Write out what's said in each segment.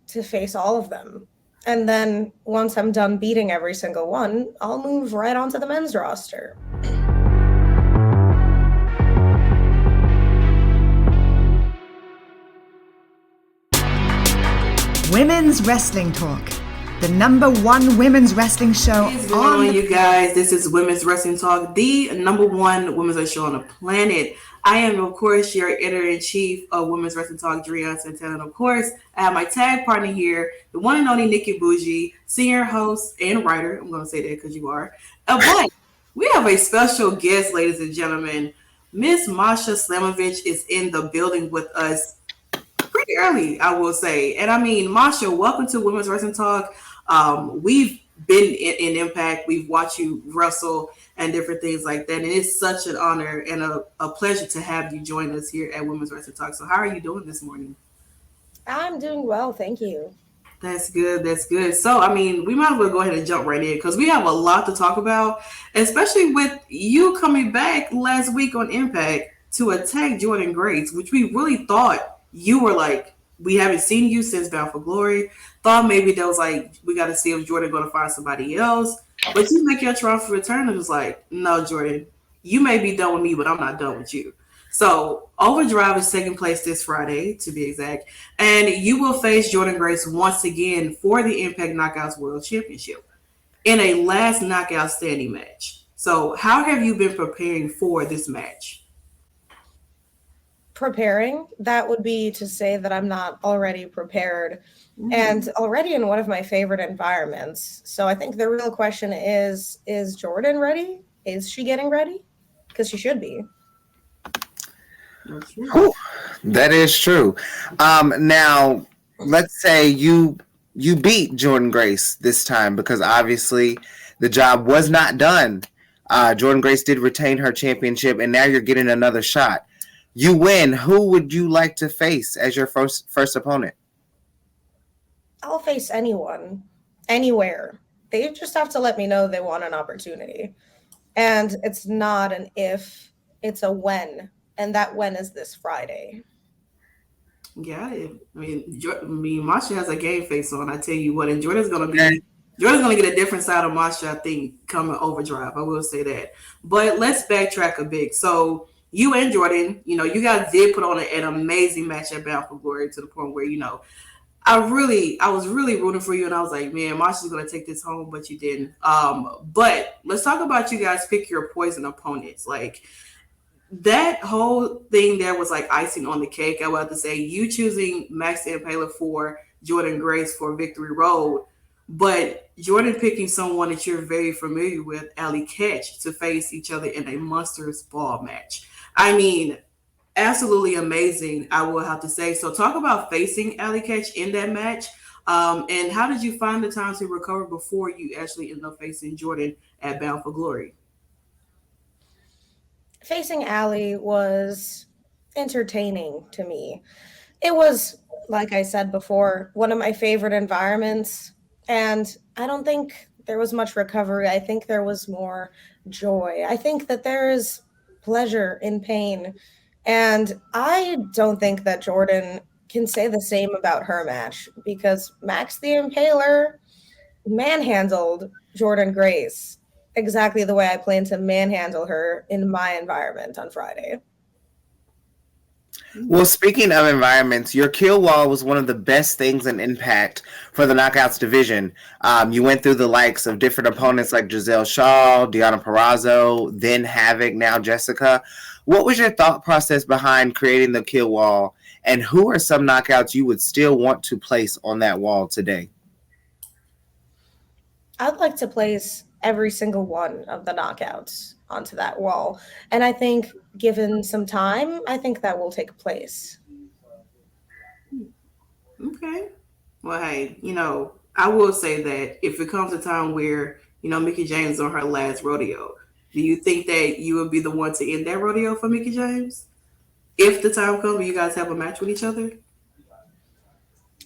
to face all of them. And then once I'm done beating every single one, I'll move right onto the men's roster. Women's Wrestling Talk, the number one women's wrestling show on. What is going on, you guys? This is Women's Wrestling Talk, the number one women's wrestling show on the planet. I am, of course, your editor-in-chief of Women's Wrestling Talk, Jordynne. And of course, I have my tag partner here, the one and only Nikki Bougie, senior host and writer. I'm going to say that because you are. But we have a special guest, ladies and gentlemen. Miss Masha Slamovich is in the building with us pretty early, I will say. And I mean, Masha, welcome to Women's Wrestling Talk. We've been in Impact. We've watched you wrestle and different things like that. And it's such an honor and a pleasure to have you join us here at Women's Wrestling Talk. So how are you doing this morning? I'm doing well. Thank you. That's good. That's good. So, I mean, we might as well go ahead and jump right in because we have a lot to talk about, especially with you coming back last week on Impact to attack Jordynne Grace, which we really thought you were like, we haven't seen you since Bound for Glory. Thought maybe there was like, we got to see if Jordynne going to find somebody else. But you make your triumphant return and it was like, no, Jordynne, you may be done with me, but I'm not done with you. So Overdrive is taking place this Friday, to be exact. And you will face Jordynne Grace once again for the Impact Knockouts World Championship in a last knockout standing match. So how have you been preparing for this match? Preparing, that would be to say that I'm not already prepared and already in one of my favorite environments. So I think the real question is Jordynne ready? Is she getting ready? Because she should be. Ooh, that is true. Now, let's say you beat Jordynne Grace this time because obviously the job was not done. Jordynne Grace did retain her championship, and now you're getting another shot. You win. Who would you like to face as your first opponent? I'll face anyone, anywhere. They just have to let me know they want an opportunity. And it's not an if, it's a when. And that when is this Friday. Yeah, I mean, Masha has a game face on. I tell you what, and Jordynne's gonna get a different side of Masha, I think, coming Overdrive. I will say that. But let's backtrack a bit. So you and Jordynne, you guys did put on an amazing match at Bound for Glory to the point where, I was really rooting for you, and I was like, man, Masha's gonna take this home, but you didn't. But let's talk about you guys pick your poison opponents. Like that whole thing there was like icing on the cake. I would have to say you choosing Max the Impaler for Jordynne Grace for Victory Road, but Jordynne picking someone that you're very familiar with, Allie Ketch, to face each other in a Monsters Ball match. I mean, absolutely amazing, I will have to say. So talk about facing Allie Ketch in that match. And how did you find the time to recover before you actually ended up facing Jordynne at Bound for Glory? Facing Allie was entertaining to me. It was, like I said before, one of my favorite environments. And I don't think there was much recovery. I think there was more joy. I think that there is pleasure in pain. And I don't think that Jordynne can say the same about her match because Max the Impaler manhandled Jordynne Grace exactly the way I plan to manhandle her in my environment on Friday. Well, speaking of environments, your kill wall was one of the best things in Impact for the Knockouts division. You went through the likes of different opponents like Giselle Shaw, Deonna Purrazzo, then Havoc, now Jessica. What was your thought process behind creating the kill wall, and who are some knockouts you would still want to place on that wall today? I'd like to place every single one of the knockouts onto that wall. And I think given some time, I think that will take place. Okay. Well, hey, I will say that if it comes a time where, Mickie James is on her last rodeo, do you think that you would be the one to end that rodeo for Mickie James? If the time comes where you guys have a match with each other?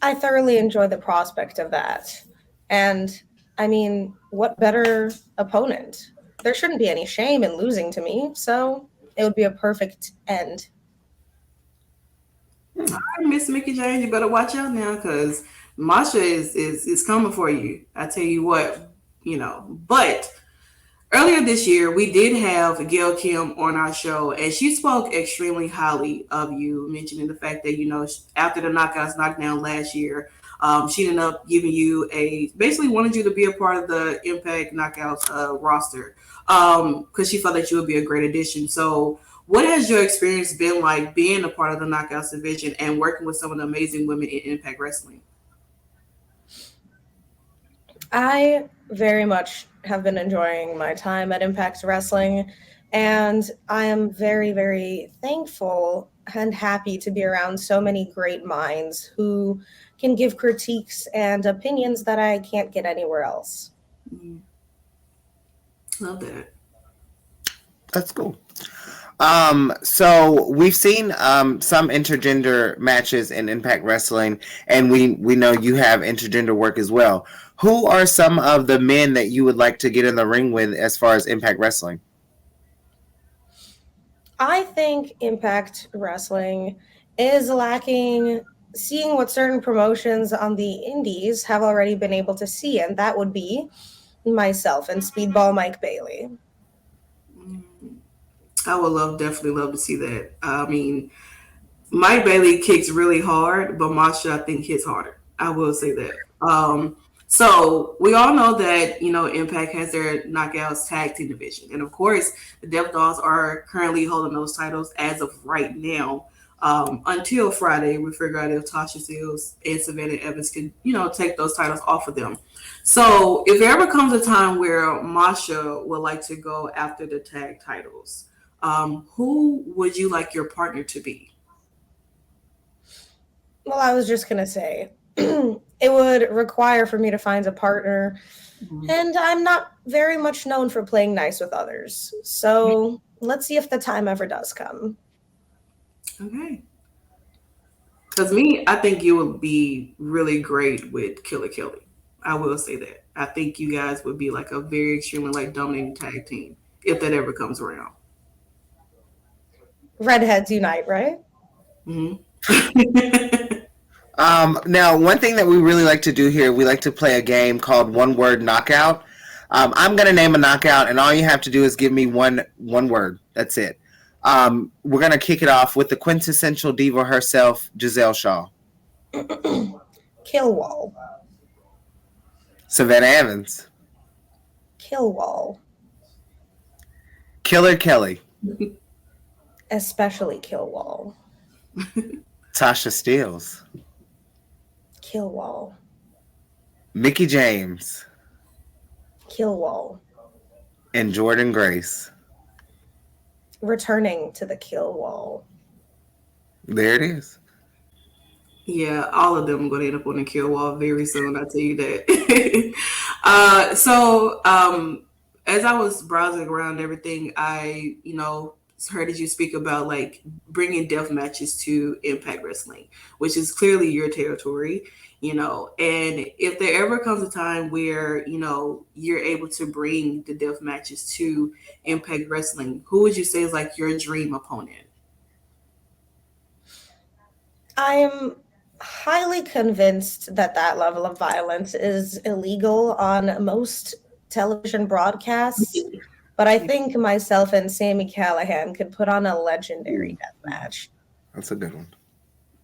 I thoroughly enjoy the prospect of that. And I mean, what better opponent? There shouldn't be any shame in losing to me, so it would be a perfect end. All right, Miss Mickie James, you better watch out now because Masha is coming for you. I tell you what, you know. But earlier this year, we did have Gail Kim on our show, and she spoke extremely highly of you, mentioning the fact that, you know, after the Knockouts Knockdown last year, she ended up giving you basically wanted you to be a part of the Impact Knockouts roster because she felt that you would be a great addition. So, what has your experience been like being a part of the Knockouts division and working with some of the amazing women in Impact Wrestling? I very much have been enjoying my time at Impact Wrestling, and I am very, very thankful and happy to be around so many great minds who can give critiques and opinions that I can't get anywhere else. Mm, love that. That's cool. So we've seen some intergender matches in Impact Wrestling, and we know you have intergender work as well. Who are some of the men that you would like to get in the ring with as far as Impact Wrestling? I think Impact Wrestling is lacking seeing what certain promotions on the indies have already been able to see, and that would be myself and Speedball Mike Bailey. Mm, I would definitely love to see that. I mean, Mike Bailey kicks really hard, but Masha I think hits harder. I will say that. So we all know that, you know, Impact has their Knockouts tag team division, and of course the Death Dolls are currently holding those titles as of right now. Until Friday, we figure out if Tasha Steelz and Savannah Evans can, you know, take those titles off of them. So if there ever comes a time where Masha would like to go after the tag titles, who would you like your partner to be? Well, I was just going to say it would require for me to find a partner, Mhm. and I'm not very much known for playing nice with others. So let's see if the time ever does come. Okay. Because me, I think you would be really great with Killer Kelly. I will say that. I think you guys would be like a very extremely like dominating tag team if that ever comes around. Redheads unite, right? Hmm. Now, one thing that we really like to do here, we like to play a game called One Word Knockout. I'm gonna name a knockout, and all you have to do is give me one word. That's it. We're gonna kick it off with the quintessential diva herself, Giselle Shaw. Killwall. Savannah Evans. Killwall. Killer Kelly. Especially Killwall. Tasha Steelz. Killwall. Mickey James. Killwall. And Jordynne Grace. Returning to the Killwall. There it is. Yeah, all of them are going to end up on the kill wall very soon. I tell you that. As I was browsing around everything, I, you know, heard you speak about like bringing death matches to Impact Wrestling, which is clearly your territory, you know. And if there ever comes a time where, you know, you're able to bring the death matches to Impact Wrestling, who would you say is like your dream opponent? I'm highly convinced that that level of violence is illegal on most television broadcasts, but I think myself and Sammy Callahan could put on a legendary death match. That's a good one.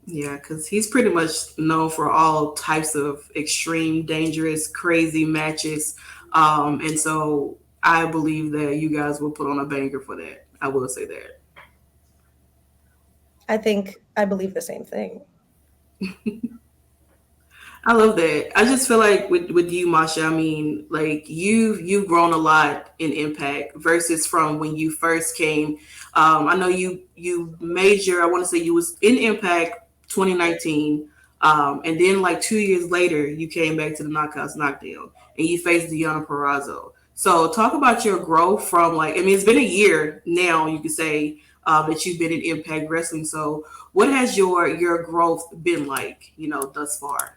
Yeah, because he's pretty much known for all types of extreme, dangerous, crazy matches. And so I believe that you guys will put on a banger for that. I will say that. I believe the same thing. I love that. I just feel like with you, Masha, I mean, like you've grown a lot in Impact versus from when you first came. I know you major. I want to say you was in Impact 2019, and then like 2 years later, you came back to the Knockouts Knockdown, and you faced Deanna Perrazzo. So talk about your growth from like I mean, it's been a year now. You could say that you've been in Impact Wrestling. So what has your growth been like? You know, thus far.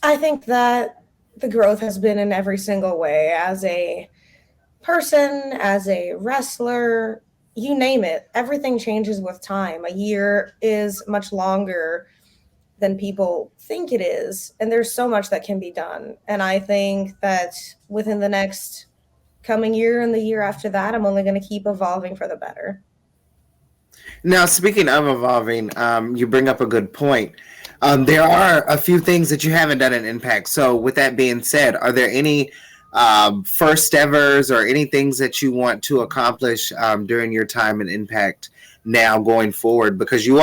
I think that the growth has been in every single way as a person, as a wrestler, you name it. Everything changes with time. A year is much longer than people think it is. And there's so much that can be done. And I think that within the next coming year and the year after that, I'm only going to keep evolving for the better. Now, speaking of evolving, you bring up a good point. There are a few things that you haven't done in Impact. So, with that being said, are there any first evers or any things that you want to accomplish during your time in Impact now going forward? Because you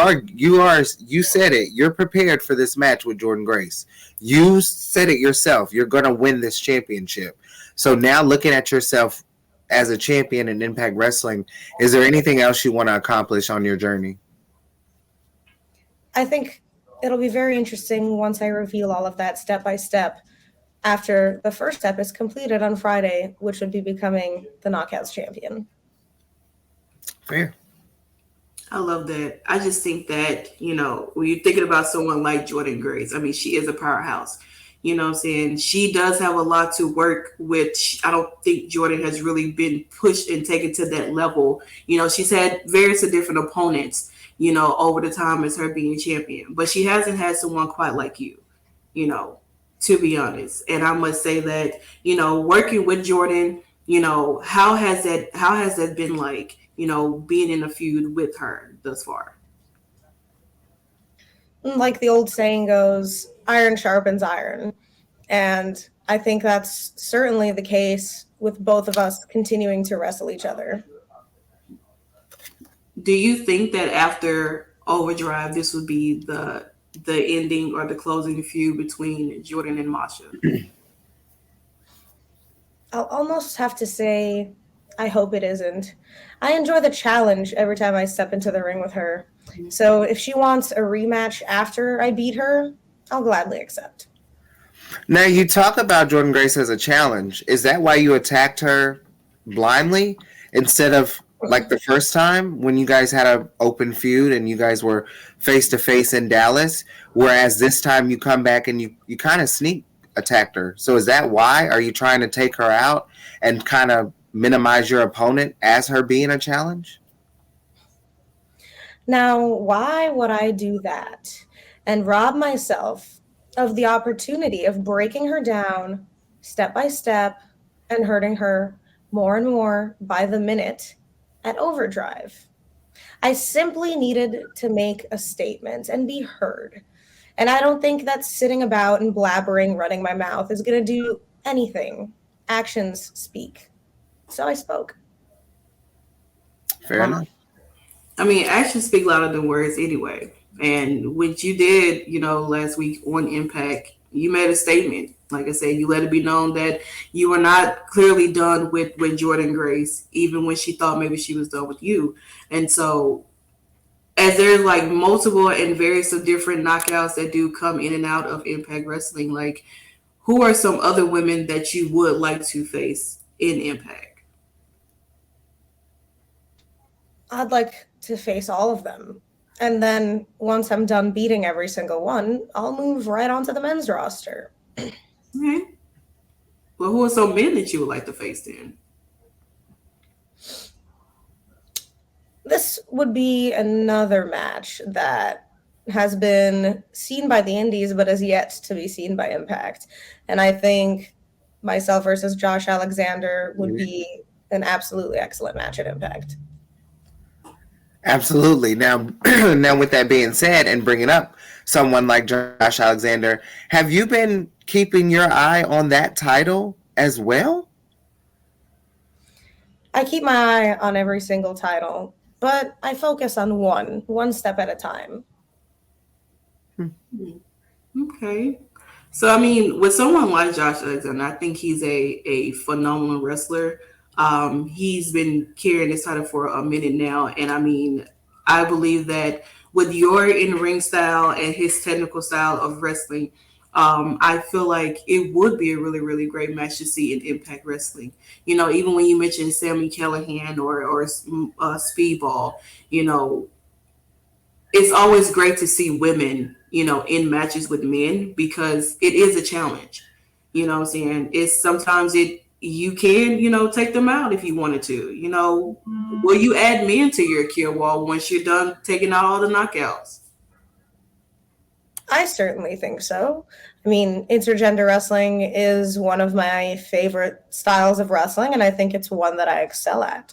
said it. You're prepared for this match with Jordynne Grace. You said it yourself. You're going to win this championship. So now, looking at yourself as a champion in Impact Wrestling, is there anything else you want to accomplish on your journey? I think it'll be very interesting once I reveal all of that step by step after the first step is completed on Friday, which would be becoming the Knockouts champion. Fair. I love that. I just think that, when you're thinking about someone like Jordynne Grace, I mean, she is a powerhouse. You know what I'm saying? She does have a lot to work with. I don't think Jordynne has really been pushed and taken to that level. She's had various different opponents, over the time as her being champion. But she hasn't had someone quite like you know, to be honest. And I must say that, working with Jordynne, how has that been like, being in a feud with her thus far? Like the old saying goes, iron sharpens iron. And I think that's certainly the case with both of us continuing to wrestle each other. Do you think that after Overdrive, this would be the ending or the closing feud between Jordynne and Masha? I'll almost have to say, I hope it isn't. I enjoy the challenge every time I step into the ring with her. So if she wants a rematch after I beat her, I'll gladly accept. Now, you talk about Jordynne Grace as a challenge. Is that why you attacked her blindly instead of like the first time when you guys had an open feud and you guys were face to face in Dallas? Whereas this time you come back and you kind of sneak attacked her. So is that why? Are you trying to take her out and kind of minimize your opponent as her being a challenge? Now, why would I do that and rob myself of the opportunity of breaking her down step by step and hurting her more and more by the minute at Overdrive? I simply needed to make a statement and be heard. And I don't think that sitting about and blabbering, running my mouth is going to do anything. Actions speak. So I spoke. Fair enough. I mean, actions speak louder than words anyway. And what you did, last week on Impact, you made a statement. Like I said, you let it be known that you were not clearly done with Jordynne Grace, even when she thought maybe she was done with you. And so, as there's like multiple and various of different knockouts that do come in and out of Impact Wrestling, like who are some other women that you would like to face in Impact? I'd like to face all of them. And then once I'm done beating every single one, I'll move right onto the men's roster. Okay. Well, who are some men that you would like to face then? This would be another match that has been seen by the indies, but is yet to be seen by Impact. And I think myself versus Josh Alexander would be an absolutely excellent match at Impact. Absolutely. Now, now with that being said, and bringing up someone like Josh Alexander, have you been keeping your eye on that title as well? I keep my eye on every single title, but I focus on one step at a time. Okay. So, I mean, with someone like Josh Alexander, I think he's a phenomenal wrestler. He's been carrying this title for a minute now. And I mean, I believe that with your in-ring style and his technical style of wrestling, I feel like it would be a really, really great match to see in Impact Wrestling. Even when you mentioned Sami Callihan or Speedball, it's always great to see women, in matches with men because it is a challenge. You know what I'm saying? It's sometimes you can, take them out if you wanted to. Will you add men to your kill wall once you're done taking out all the knockouts? I certainly think so. I mean, intergender wrestling is one of my favorite styles of wrestling, and I think it's one that I excel at.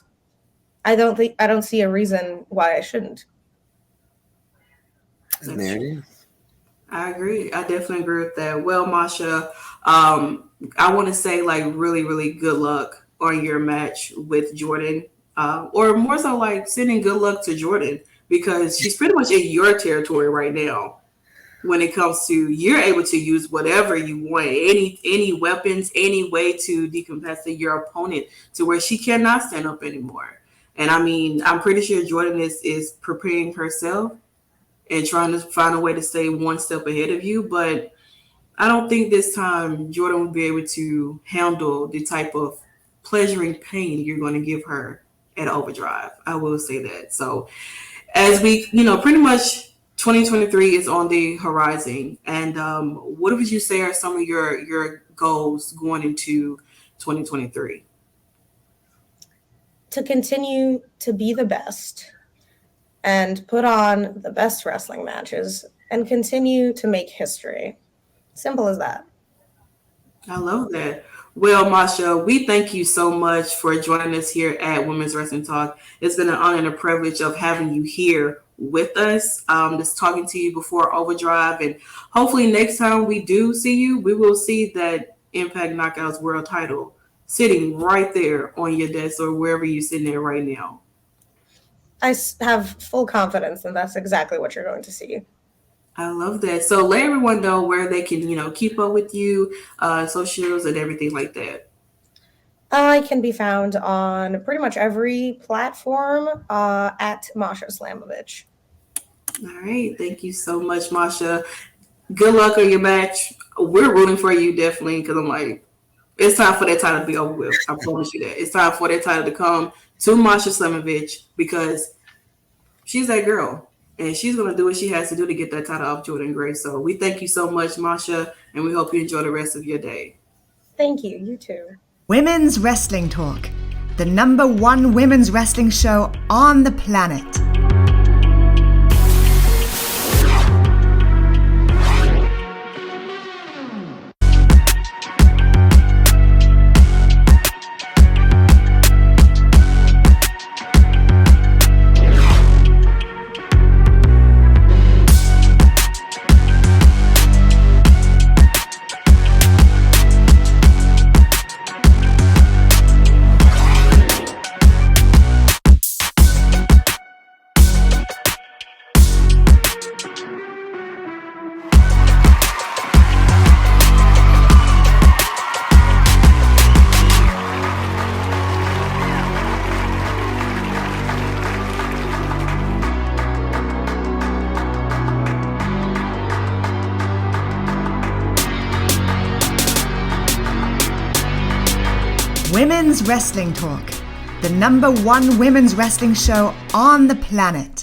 I don't see a reason why I shouldn't. And That's there it true. is. I agree. I definitely agree with that. Well, Masha, I want to say like really, really good luck on your match with Jordynne, or more so like sending good luck to Jordynne because she's pretty much in your territory right now. When it comes to you're able to use whatever you want, any weapons, any way to decompensate your opponent to where she cannot stand up anymore. And I mean, I'm pretty sure Jordynne is preparing herself and trying to find a way to stay one step ahead of you. But I don't think this time Jordynne will be able to handle the type of pleasuring pain you're going to give her at Overdrive. I will say that. So as we, pretty much 2023 is on the horizon. And what would you say are some of your goals going into 2023? To continue to be the best and put on the best wrestling matches and continue to make history. Simple as that. I love that. Well, Masha, we thank you so much for joining us here at Women's Wrestling Talk. It's been an honor and a privilege of having you here with us, just talking to you before Overdrive. And hopefully next time we do see you, we will see that Impact Knockouts World title sitting right there on your desk or wherever you're sitting there right now. Have full confidence that that's exactly what you're going to see. I love that. So let everyone know where they can, keep up with you, socials and everything like that. I can be found on pretty much every platform at Masha Slamovich. All right. Thank you so much, Masha. Good luck on your match. We're rooting for you definitely because I'm like, it's time for that title to be over with. I promise you that. It's time for that title to come to Masha Slamovich because she's that girl. And she's going to do what she has to do to get that title off Jordynne Grace. So we thank you so much, Masha, and we hope you enjoy the rest of your day. Thank you. You too. Women's Wrestling Talk, the #1 women's wrestling show on the planet. Women's Wrestling Talk, the #1 women's wrestling show on the planet.